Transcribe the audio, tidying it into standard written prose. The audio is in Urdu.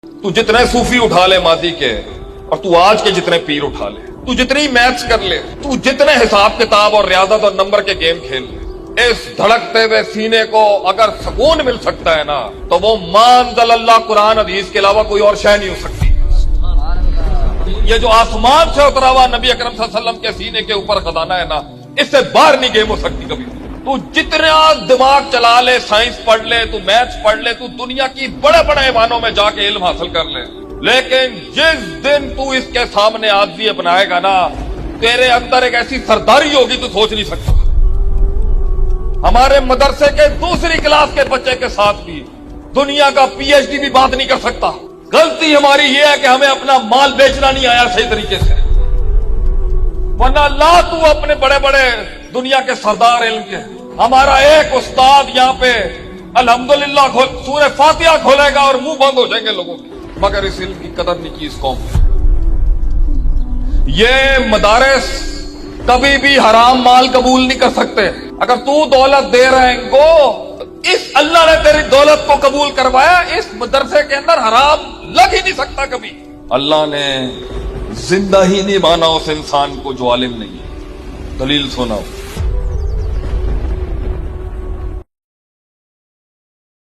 تو جتنے صوفی اٹھا لے ماضی کے اور تو آج کے جتنے پیر اٹھا لے، تو جتنی میتھس کر لے، تو جتنے حساب کتاب اور ریاضت اور نمبر کے گیم کھیل لے، اس دھڑکتے ہوئے سینے کو اگر سکون مل سکتا ہے نا تو وہ ما انزل اللہ قرآن حدیث کے علاوہ کوئی اور شے نہیں ہو سکتی۔ یہ جو آسمان سے اترا ہوا نبی اکرم صلی اللہ علیہ وسلم کے سینے کے اوپر خزانہ ہے نا، اس سے باہر نہیں گیم ہو سکتی کبھی۔ تو جتنا دماغ چلا لے، سائنس پڑھ لے، تو میتھس پڑھ لے، تو دنیا کی بڑے بڑے ایوانوں میں جا کے علم حاصل کر لے، لیکن جس دن تو اس کے سامنے عاجزی اپنائے گا نا، تیرے اندر ایک ایسی سرداری ہوگی تو سوچ نہیں سکتا۔ ہمارے مدرسے کے دوسری کلاس کے بچے کے ساتھ بھی دنیا کا پی ایچ ڈی بھی بات نہیں کر سکتا۔ غلطی ہماری یہ ہے کہ ہمیں اپنا مال بیچنا نہیں آیا صحیح طریقے سے، ورنہ لا تو اپنے بڑے بڑے دنیا کے سردار علم کے، ہمارا ایک استاد یہاں پہ الحمدللہ سورہ فاتحہ کھولے گا اور منہ بند ہو جائیں گے لوگوں کے، مگر اس علم کی قدر نہیں کی اس قوم نے۔ یہ مدارس کبھی بھی حرام مال قبول نہیں کر سکتے۔ اگر تو دولت دے رہے ہیں کو، اس اللہ نے تیری دولت کو قبول کروایا، اس مدرسے کے اندر حرام لگ ہی نہیں سکتا کبھی۔ اللہ نے زندہ ہی نہیں مانا اس انسان کو جو عالم نہیں ہے۔ دلیل سناؤ۔